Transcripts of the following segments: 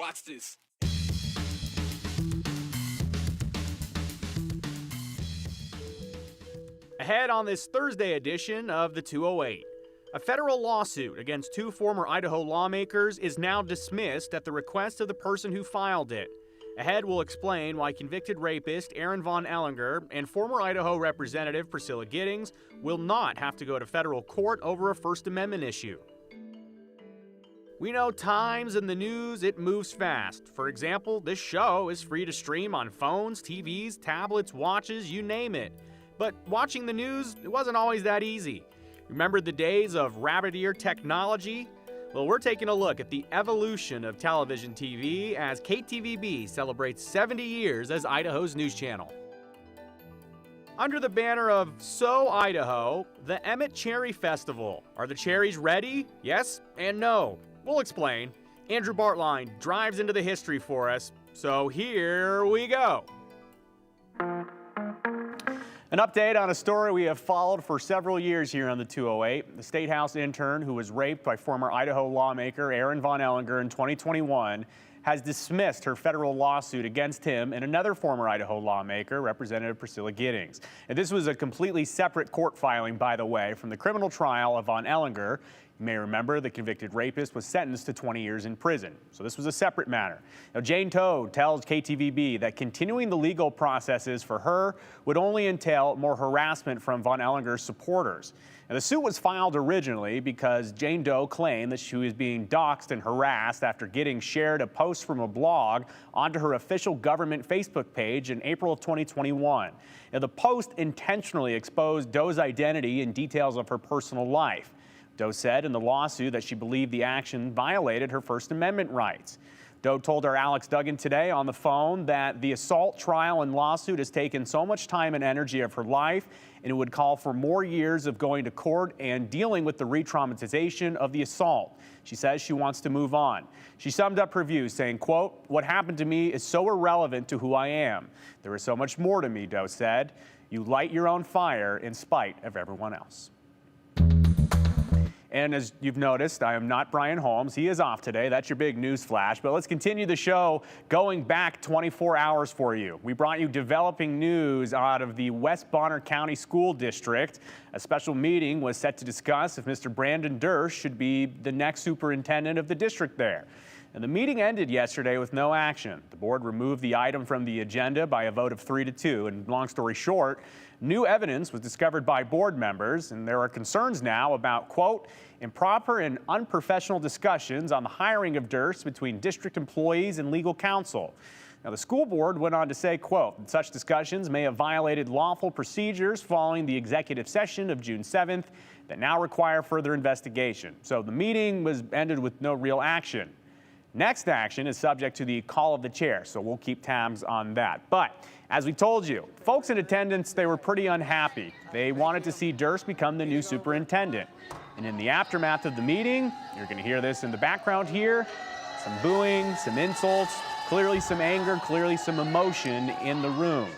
Watch this. Ahead on this Thursday edition of the 208. A federal lawsuit against two former Idaho lawmakers is now dismissed at the request of the person who filed it. Ahead, we'll explain why convicted rapist Aaron Von Ellinger and former Idaho Representative Priscilla Giddings will not have to go to federal court over a First Amendment issue. We know times in the news, it moves fast. For example, this show is free to stream on phones, TVs, tablets, watches, you name it. But watching the news, it wasn't always that easy. Remember the days of rabbit ear technology? Well, we're taking a look at the evolution of television TV as KTVB celebrates 70 years as Idaho's news channel. Under the banner of So Idaho, the Emmett Cherry Festival. Are the cherries ready? Yes and no. We'll explain. Andrew Bartline drives into the history for us, so here we go. An update on a story we have followed for several years here on the 208. The State House intern who was raped by former Idaho lawmaker Aaron Von Ellinger in 2021 has dismissed her federal lawsuit against him and another former Idaho lawmaker, Representative Priscilla Giddings. And this was a completely separate court filing, by the way, from the criminal trial of Von Ellinger. You may remember the convicted rapist was sentenced to 20 years in prison. So this was a separate matter. Now, Jane Toad tells KTVB that continuing the legal processes for her would only entail more harassment from Von Ellinger's supporters. Now, the suit was filed originally because Jane Doe claimed that she was being doxxed and harassed after Giddings shared a post from a blog onto her official government Facebook page in April of 2021. Now, the post intentionally exposed Doe's identity and details of her personal life. Doe said in the lawsuit that she believed the action violated her First Amendment rights. Doe told our Alex Duggan today on the phone that the assault trial and lawsuit has taken so much time and energy of her life, and it would call for more years of going to court and dealing with the re-traumatization of the assault. She says she wants to move on. She summed up her views saying, quote, "What happened to me is so irrelevant to who I am. There is so much more to me," Doe said. "You light your own fire in spite of everyone else." And as you've noticed, I am not Brian Holmes. He is off today. That's your big news flash. But let's continue the show going back 24 hours for you. We brought you developing news out of the West Bonner County School District. A special meeting was set to discuss if Mr. Brandon Durst should be the next superintendent of the district there. And the meeting ended yesterday with no action. The board removed the item from the agenda by a vote of 3-2. And long story short, new evidence was discovered by board members, and there are concerns now about, quote, improper and unprofessional discussions on the hiring of Durst between district employees and legal counsel. Now, the school board went on to say, quote, such discussions may have violated lawful procedures following the executive session of June 7th that now require further investigation. So the meeting was ended with no real action. Next action is subject to the call of the chair, so we'll keep tabs on that. But as we told you, folks in attendance, they were pretty unhappy. They wanted to see Durst become the new superintendent. And in the aftermath of the meeting, you're going to hear this in the background here, some booing, some insults, clearly some anger, clearly some emotion in the room.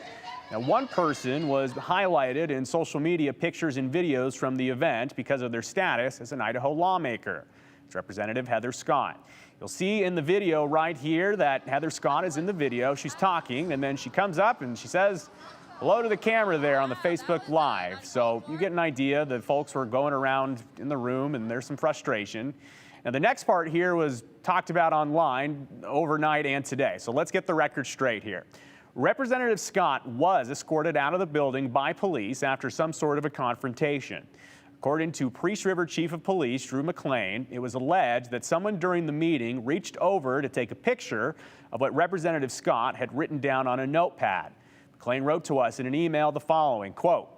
Now, one person was highlighted in social media pictures and videos from the event because of their status as an Idaho lawmaker. It's Representative Heather Scott. You'll see in the video right here that Heather Scott is in the video. She's talking, and then she comes up and she says hello to the camera there on the Facebook Live. So you get an idea that folks were going around in the room and there's some frustration. And the next part here was talked about online overnight and today. So let's get the record straight here. Representative Scott was escorted out of the building by police after some sort of a confrontation. According to Priest River Chief of Police Drew McLean, it was alleged that someone during the meeting reached over to take a picture of what Representative Scott had written down on a notepad. McLean wrote to us in an email the following, quote,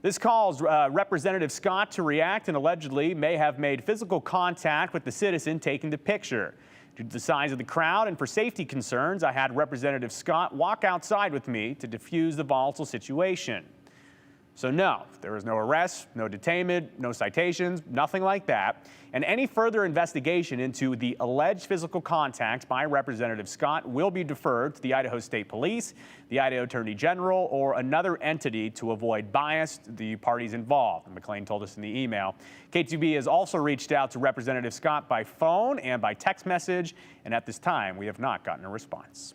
"This calls Representative Scott to react and allegedly may have made physical contact with the citizen taking the picture. Due to the size of the crowd and for safety concerns, I had Representative Scott walk outside with me to defuse the volatile situation." So no, there was no arrest, no detainment, no citations, nothing like that. And any further investigation into the alleged physical contact by Representative Scott will be deferred to the Idaho State Police, the Idaho Attorney General, or another entity to avoid bias to the parties involved, McLean told us in the email. KTVB has also reached out to Representative Scott by phone and by text message, and at this time, we have not gotten a response.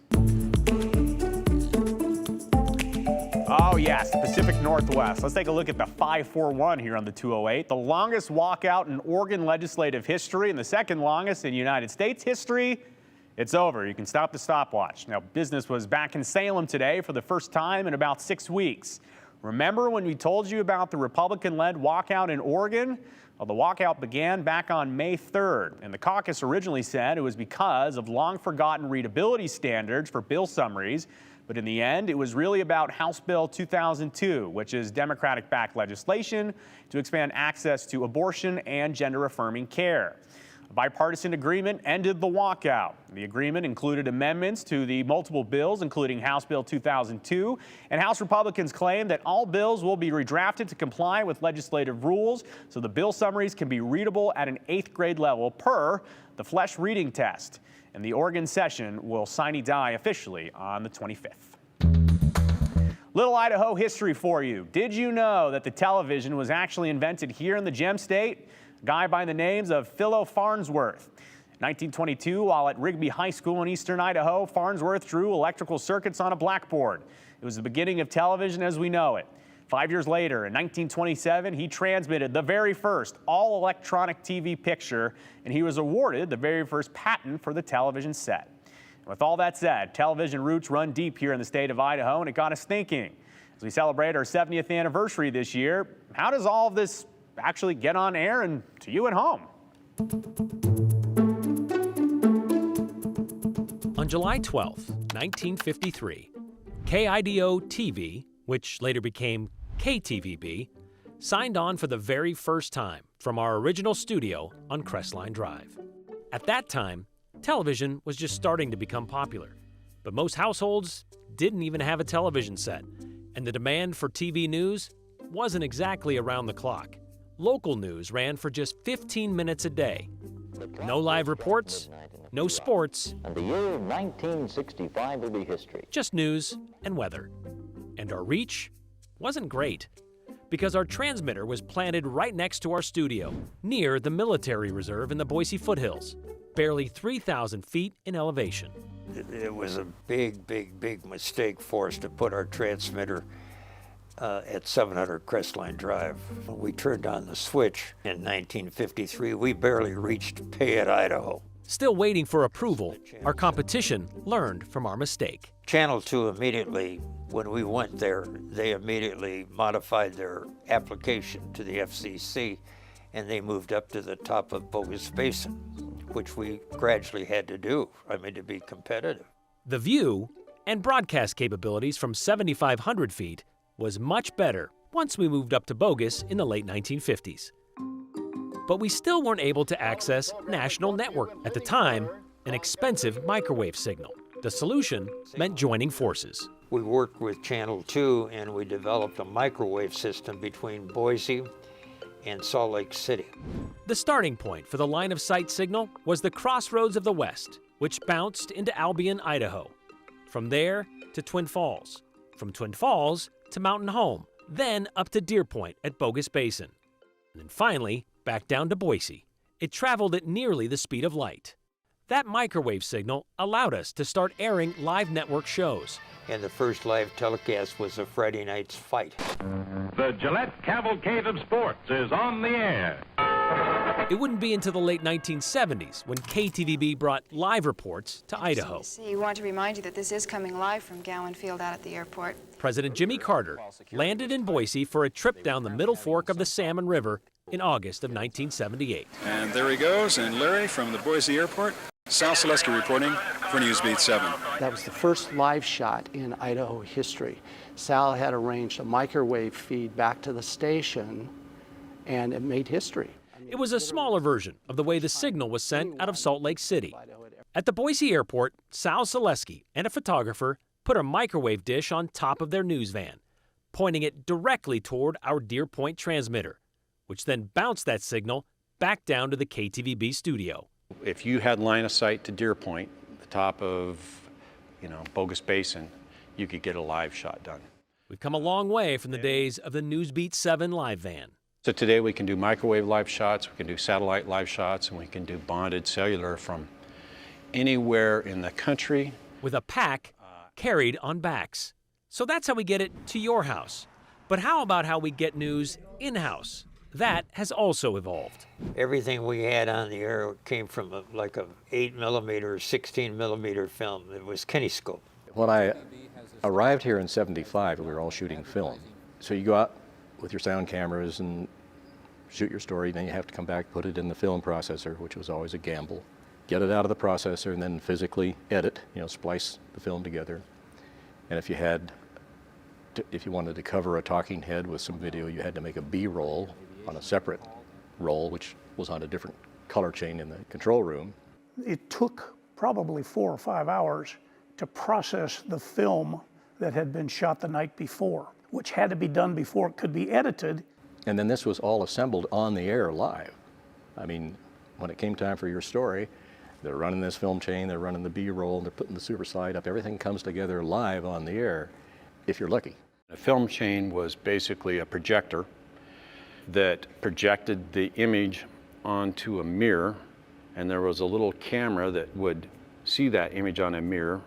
Oh yes, Pacific Northwest. Let's take a look at the 541 here on the 208. The longest walkout in Oregon legislative history and the second longest in United States history. It's over. You can stop the stopwatch. Now, business was back in Salem today for the first time in about 6 weeks. Remember when we told you about the Republican-led walkout in Oregon? Well, the walkout began back on May 3rd, and the caucus originally said it was because of long-forgotten readability standards for bill summaries. But in the end, it was really about House Bill 2002, which is Democratic-backed legislation to expand access to abortion and gender-affirming care. A bipartisan agreement ended the walkout. The agreement included amendments to the multiple bills, including House Bill 2002, and House Republicans claim that all bills will be redrafted to comply with legislative rules so the bill summaries can be readable at an 8th grade level per the Flesch reading test. And the Oregon session will sine die officially on the 25th. Little Idaho history for you. Did you know that the television was actually invented here in the Gem State? A guy by the names of Philo Farnsworth. 1922, while at Rigby High School in eastern Idaho, Farnsworth drew electrical circuits on a blackboard. It was the beginning of television as we know it. 5 years later, in 1927, he transmitted the very first all-electronic TV picture, and he was awarded the very first patent for the television set. And with all that said, television roots run deep here in the state of Idaho, and it got us thinking. As we celebrate our 70th anniversary this year, how does all of this actually get on air and to you at home? On July 12th, 1953, KIDO-TV, which later became KTVB, signed on for the very first time from our original studio on Crestline Drive. At that time, television was just starting to become popular, but most households didn't even have a television set, and the demand for TV news wasn't exactly around the clock. Local news ran for just 15 minutes a day. No live reports, no sports, and the year 1965 will be history. Just news and weather. And our reach wasn't great, because our transmitter was planted right next to our studio, near the military reserve in the Boise foothills, barely 3,000 feet in elevation. It was a big mistake for us to put our transmitter at 700 Crestline Drive. When we turned on the switch in 1953, we barely reached Payette, Idaho. Still waiting for approval, our competition learned from our mistake. Channel 2 immediately, when we went there, they immediately modified their application to the FCC, and they moved up to the top of Bogus Basin, which we gradually had to do, to be competitive. The view and broadcast capabilities from 7,500 feet was much better once we moved up to Bogus in the late 1950s. But we still weren't able to access national network. At the time, an expensive microwave signal. The solution meant joining forces. We worked with Channel 2 and we developed a microwave system between Boise and Salt Lake City. The starting point for the line-of-sight signal was the Crossroads of the West, which bounced into Albion, Idaho. From there to Twin Falls. From Twin Falls to Mountain Home, then up to Deer Point at Bogus Basin. And then finally, back down to Boise. It traveled at nearly the speed of light. That microwave signal allowed us to start airing live network shows. And the first live telecast was a Friday night's fight. The Gillette Cavalcade of Sports is on the air. It wouldn't be until the late 1970s when KTVB brought live reports to Idaho. We want to remind you that this is coming live from Gowan Field out at the airport. President Jimmy Carter landed in Boise for a trip down the Middle Fork of the Salmon River in August of 1978. And there he goes, and Larry from the Boise airport. Sal Selesky reporting for Newsbeat 7. That was the first live shot in Idaho history. Sal had arranged a microwave feed back to the station, and it made history. It was a smaller version of the way the signal was sent out of Salt Lake City. At the Boise airport, Sal Selesky and a photographer put a microwave dish on top of their news van. pointing it directly toward our Deer Point transmitter, which then bounced that signal back down to the KTVB studio. If you had line of sight to Deer Point, the top of, Bogus Basin, you could get a live shot done. We've come a long way from the days of the Newsbeat 7 live van. So today we can do microwave live shots, we can do satellite live shots, and we can do bonded cellular from anywhere in the country. With a pack carried on backs. So that's how we get it to your house. But how about how we get news in-house? That has also evolved. Everything we had on the air came from a 8mm, 16mm film. It was kinescope. When I arrived here in '75, we were all shooting film. So you go out with your sound cameras and shoot your story, then you have to come back, put it in the film processor, which was always a gamble. Get it out of the processor and then physically edit, splice the film together. And if you wanted to cover a talking head with some video, you had to make a B-roll on a separate roll, which was on a different color chain in the control room. It took probably 4 or 5 hours to process the film that had been shot the night before, which had to be done before it could be edited. And then this was all assembled on the air live. I mean, when it came time for your story, they're running this film chain, they're running the B-roll, they're putting the super slide up. Everything comes together live on the air, if you're lucky. The film chain was basically a projector that projected the image onto a mirror, and there was a little camera that would see that image on a mirror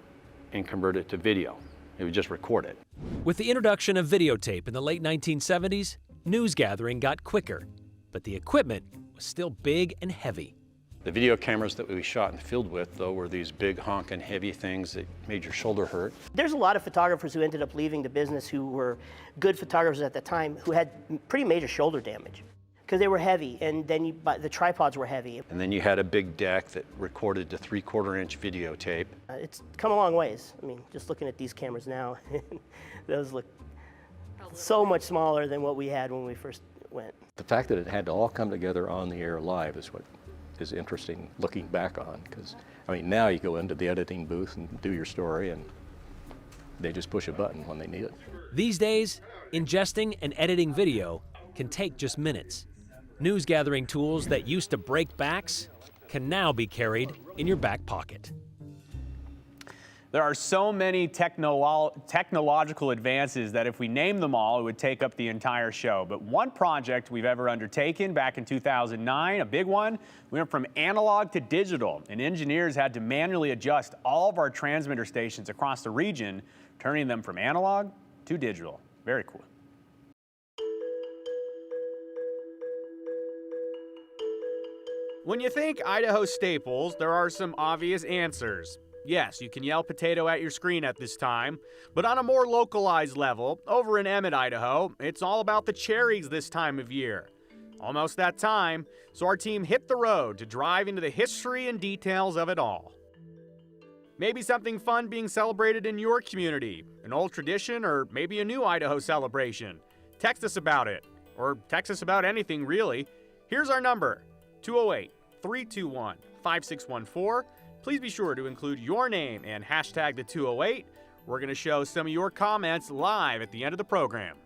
and convert it to video. It would just record it. With the introduction of videotape in the late 1970s, news gathering got quicker, but the equipment was still big and heavy. The video cameras that we shot in the field with, though, were these big honking heavy things that made your shoulder hurt. There's a lot of photographers who ended up leaving the business who were good photographers at the time who had pretty major shoulder damage because they were heavy, and then the tripods were heavy. And then you had a big deck that recorded to 3/4-inch videotape. It's come a long ways. I mean, just looking at these cameras now, those look so much smaller than what we had when we first went. The fact that it had to all come together on the air live is what is interesting looking back on, because now you go into the editing booth and do your story and they just push a button when they need it. These days, ingesting and editing video can take just minutes. News gathering tools that used to break backs can now be carried in your back pocket. There are so many technological advances that if we name them all, it would take up the entire show. But one project we've ever undertaken back in 2009, a big one, we went from analog to digital, and engineers had to manually adjust all of our transmitter stations across the region, turning them from analog to digital. Very cool. When you think Idaho staples, there are some obvious answers. Yes, you can yell potato at your screen at this time, but on a more localized level, over in Emmett, Idaho, it's all about the cherries this time of year. Almost that time, so our team hit the road to drive into the history and details of it all. Maybe something fun being celebrated in your community, an old tradition, or maybe a new Idaho celebration. Text us about it, or text us about anything really. Here's our number, 208-321-5614. Please be sure to include your name and hashtag the 208. We're going to show some of your comments live at the end of the program.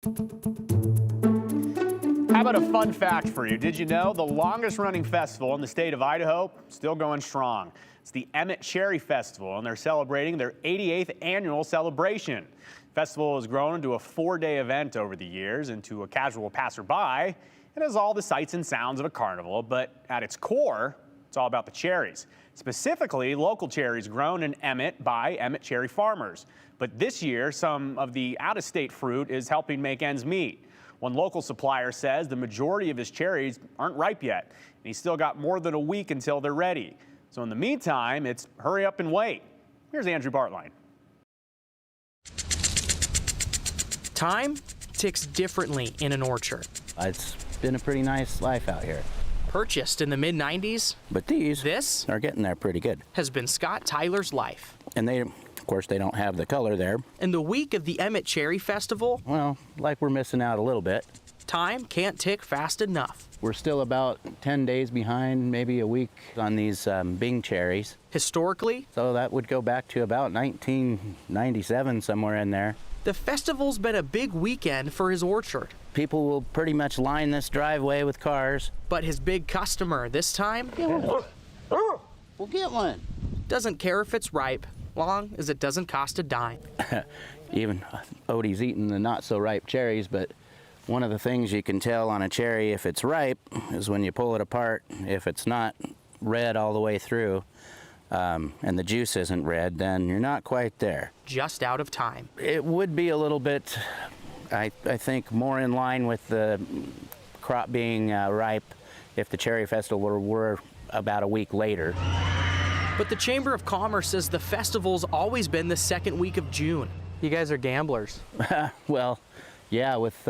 How about a fun fact for you? Did you know the longest running festival in the state of Idaho still going strong? It's the Emmett Cherry Festival, and they're celebrating their 88th annual celebration. The festival has grown into a 4-day event over the years, and to a casual passerby, it has all the sights and sounds of a carnival, but at its core, it's all about the cherries. Specifically, local cherries grown in Emmett by Emmett cherry farmers. But this year, some of the out-of-state fruit is helping make ends meet. One local supplier says the majority of his cherries aren't ripe yet, and he's still got more than a week until they're ready. So in the meantime, it's hurry up and wait. Here's Andrew Bartline. Time ticks differently in an orchard. It's been a pretty nice life out here. Purchased in the mid-90s, But these this are getting there pretty good. has been Scott Tyler's life. And they, of course, they don't have the color there. In the week of the Emmett Cherry Festival, Well, like we're missing out a little bit. time can't tick fast enough. We're still about 10 days behind, maybe a week on these Bing cherries. Historically, So that would go back to about 1997, somewhere in there. the festival's been a big weekend for his orchard. People will pretty much line this driveway with cars. But his big customer this time We'll get one. doesn't care if it's ripe, long as it doesn't cost a dime. Even Odie's eating the not-so-ripe cherries, but one of the things you can tell on a cherry if it's ripe is when you pull it apart. If it's not red all the way through, and the juice isn't red, then you're not quite there. Just out of time. It would be a little bit, I think, more in line with the crop being ripe if the Cherry Festival were about a week later. But the Chamber of Commerce says the festival's always been the second week of June. You guys are gamblers. Well, yeah, with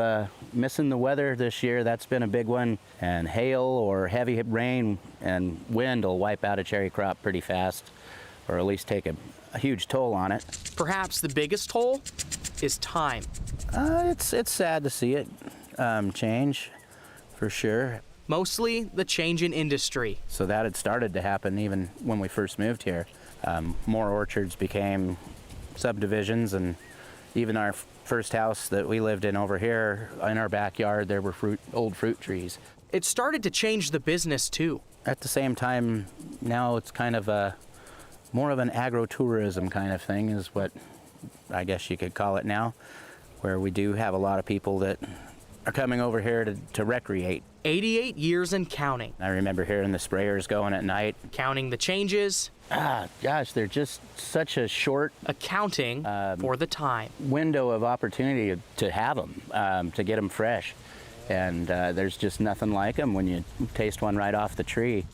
missing the weather this year, that's been a big one. And hail or heavy rain and wind will wipe out a cherry crop pretty fast, or at least take a huge toll on it. Perhaps the biggest toll is time. It's sad to see it change, for sure. Mostly the change in industry. So that had started to happen even when we first moved here. More orchards became subdivisions, and even our first house that we lived in over here, in our backyard, there were old fruit trees. It started to change the business too. At the same time, now it's kind of more of an agro-tourism kind of thing is what I guess you could call it now, where we do have a lot of people that are coming over here to recreate. 88 years and counting. I remember hearing the sprayers going at night. Counting the changes. Gosh, they're just such a short accounting for the time. Window of opportunity to have them, to get them fresh. And there's just nothing like them when you taste one right off the tree.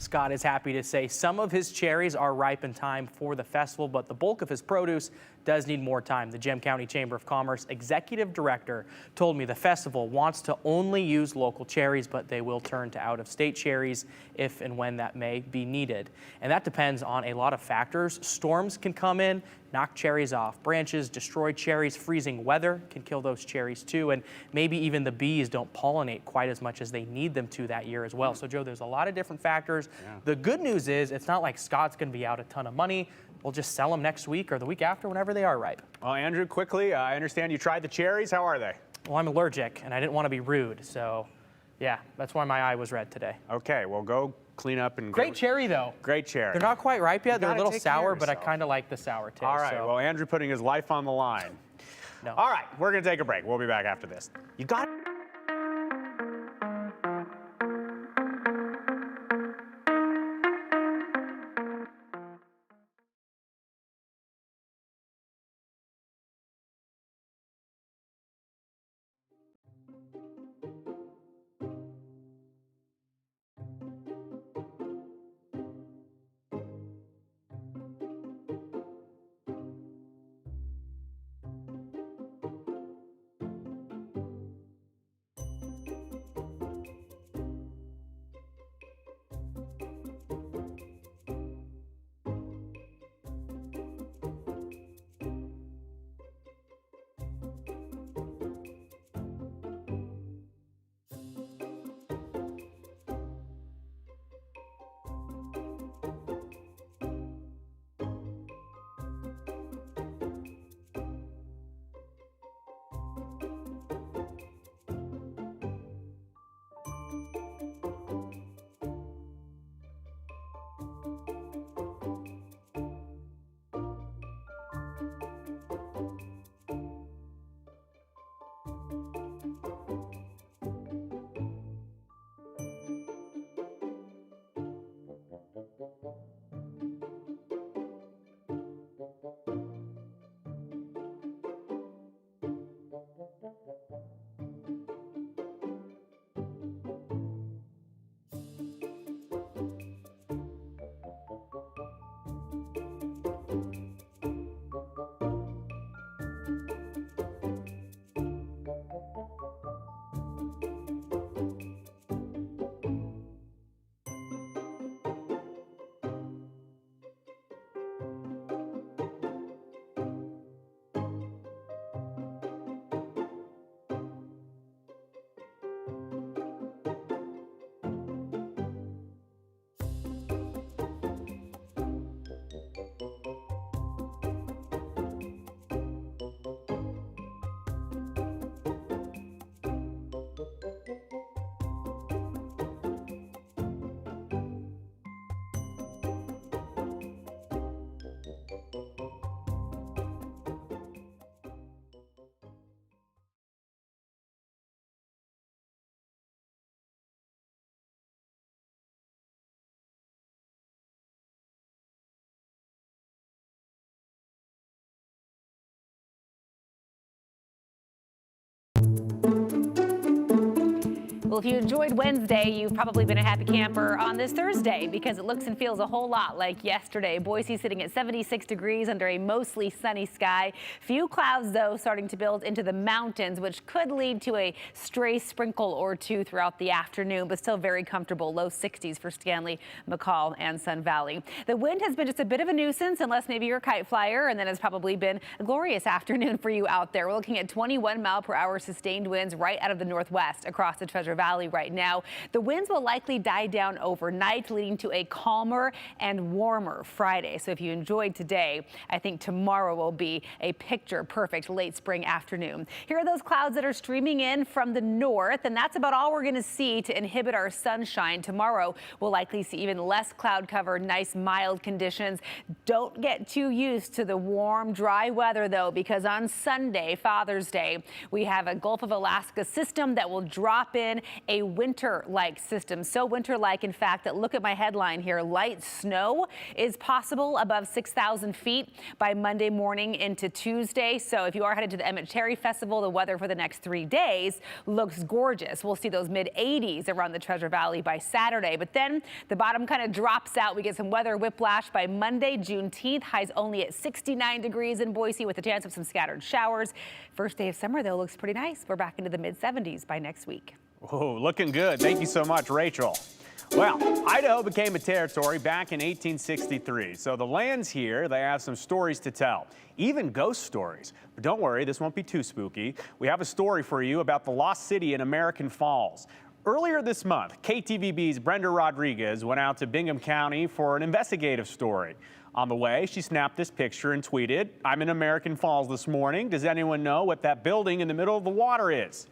Scott is happy to say some of his cherries are ripe in time for the festival, but the bulk of his produce does need more time. The Gem County Chamber of Commerce executive director told me the festival wants to only use local cherries, but they will turn to out-of-state cherries if and when that may be needed. And that depends on a lot of factors. Storms can come in, knock cherries off branches, destroy cherries. Freezing weather can kill those cherries too, and maybe even the bees don't pollinate quite as much as they need them to that year as well. So Joe, there's a lot of different factors. Yeah. The good news is it's not like Scott's going to be out a ton of money. We'll just sell them next week or the week after, whenever they are ripe. Well, Andrew, quickly, I understand you tried the cherries. How are they? Well, I'm allergic, and I didn't want to be rude, so yeah, that's why my eye was red today. Okay, well, go clean up and Great cherry, though. Great cherry. They're not quite ripe yet. They're a little sour, but I yourself. kind of like the sour taste. All right, so. well, Andrew putting his life on the line. No. All right, we're going to take a break. We'll be back after this. You got Well, if you enjoyed Wednesday, you've probably been a happy camper on this Thursday because it looks and feels a whole lot like yesterday. Boise sitting at 76 degrees under a mostly sunny sky. Few clouds, though, starting to build into the mountains, which could lead to a stray sprinkle or two throughout the afternoon, but still very comfortable. Low 60s for Stanley, McCall, and Sun Valley. The wind has been just a bit of a nuisance, unless maybe you're a kite flyer, and then it's probably been a glorious afternoon for you out there. We're looking at 21-mile-per-hour sustained winds right out of the northwest across the Treasure Valley right now. The winds will likely die down overnight, leading to a calmer and warmer Friday. So if you enjoyed today, I think tomorrow will be a picture-perfect late spring afternoon. Here are those clouds that are streaming in from the north, and that's about all we're going to see to inhibit our sunshine. Tomorrow, we'll likely see even less cloud cover, nice mild conditions. Don't get too used to the warm, dry weather, though, because on Sunday, Father's Day, we have a Gulf of Alaska system that will drop in a winter-like system. So winter-like, in fact, that look at my headline here. Light snow is possible above 6,000 feet by Monday morning into Tuesday. So if you are headed to the Emmett Cherry Festival, the weather for the next 3 days looks gorgeous. We'll see those mid-80s around the Treasure Valley by Saturday. But then the bottom kind of drops out. We get some weather whiplash by Monday, Juneteenth. Highs only at 69 degrees in Boise with a chance of some scattered showers. First day of summer, though, looks pretty nice. We're back into the mid-70s by next week. Oh, looking good. Thank you so much, Rachel. Well, Idaho became a territory back in 1863. So the lands here, they have some stories to tell, even ghost stories. But don't worry, this won't be too spooky. We have a story for you about the lost city in American Falls. Earlier this month, KTVB's Brenda Rodriguez went out to Bingham County for an investigative story. On the way, she snapped this picture and tweeted, "I'm in American Falls this morning. Does anyone know what that building in the middle of the water is?"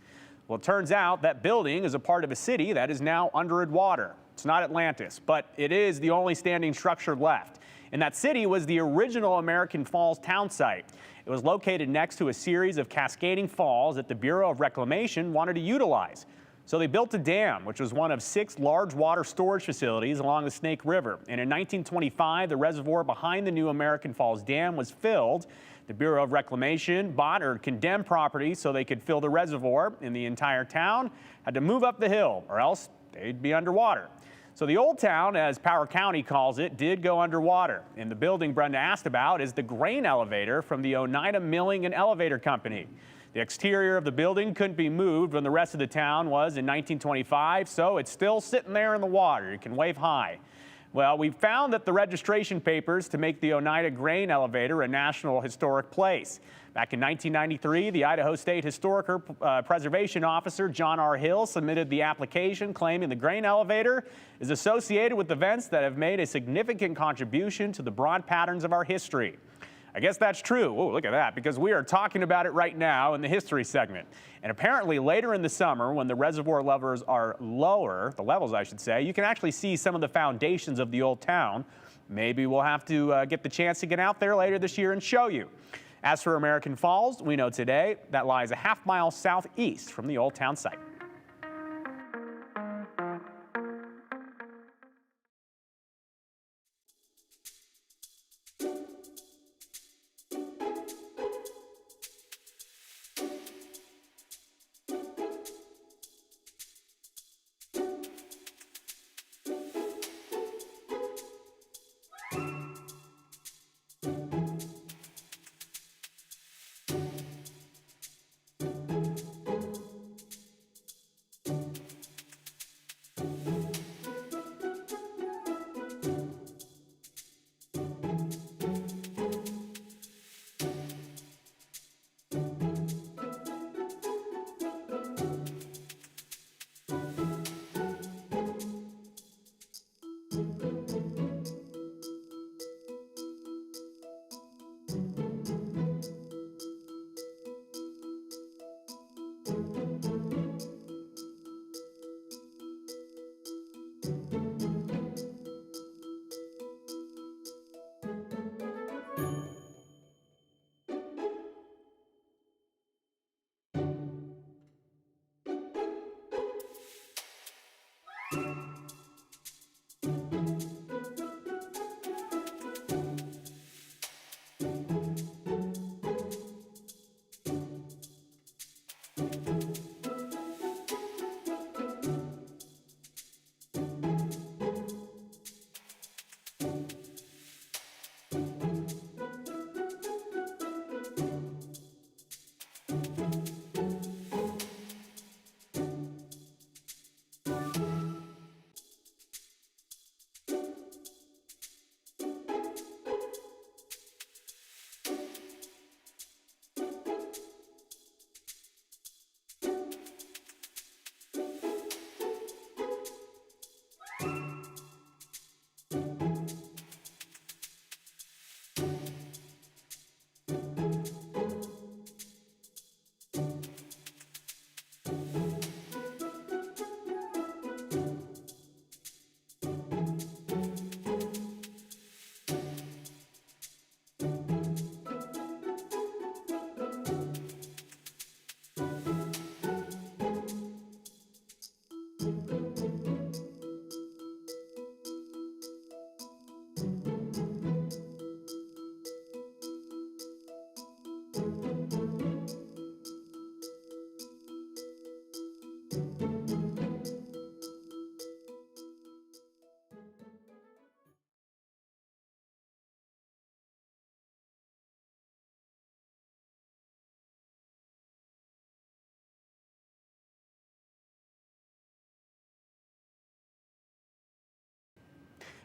Well, it turns out that building is a part of a city that is now underwater. It's not Atlantis, but it is the only standing structure left. And that city was the original American Falls town site. It was located next to a series of cascading falls that the Bureau of Reclamation wanted to utilize. So they built a dam, which was one of 6 large water storage facilities along the Snake River. And in 1925, the reservoir behind the new American Falls Dam was filled. The Bureau of Reclamation bought or condemned property so they could fill the reservoir, and the entire town had to move up the hill or else they'd be underwater. So the old town, as Power County calls it, did go underwater. And the building Brenda asked about is the grain elevator from the Oneida Milling and Elevator Company. The exterior of the building couldn't be moved when the rest of the town was in 1925, so it's still sitting there in the water. You can wave hi. Well, we found that the registration papers to make the Oneida Grain Elevator a National Historic Place. Back in 1993, the Idaho State Historic Preservation Officer, John R. Hill, submitted the application claiming the grain elevator is associated with events that have made a significant contribution to the broad patterns of our history. I guess that's true. Oh, look at that, because we are talking about it right now in the history segment. And apparently later in the summer, when the reservoir levels are lower, the levels I should say, you can actually see some of the foundations of the old town. Maybe we'll have to get the chance to get out there later this year and show you. As for American Falls, we know today that lies a half-mile southeast from the old town site.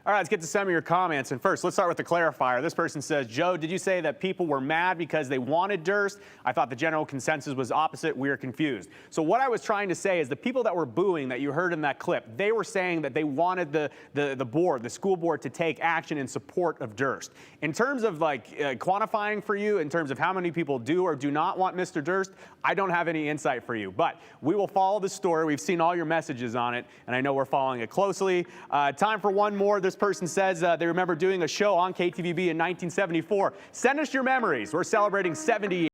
All right, let's get to some of your comments. And first, let's start with the clarifier. This person says, Joe, did you say that people were mad because they wanted Durst? I thought the general consensus was opposite. We are confused. So what I was trying to say is the people that were booing that you heard in that clip, they were saying that they wanted the board, the school board, to take action in support of Durst. In terms of quantifying for you, in terms of how many people do or do not want Mr. Durst, I don't have any insight for you. But we will follow the story. We've seen all your messages on it, and I know we're following it closely. Time for one more. This person says they remember doing a show on KTVB in 1974. Send us your memories. We're celebrating 70 years.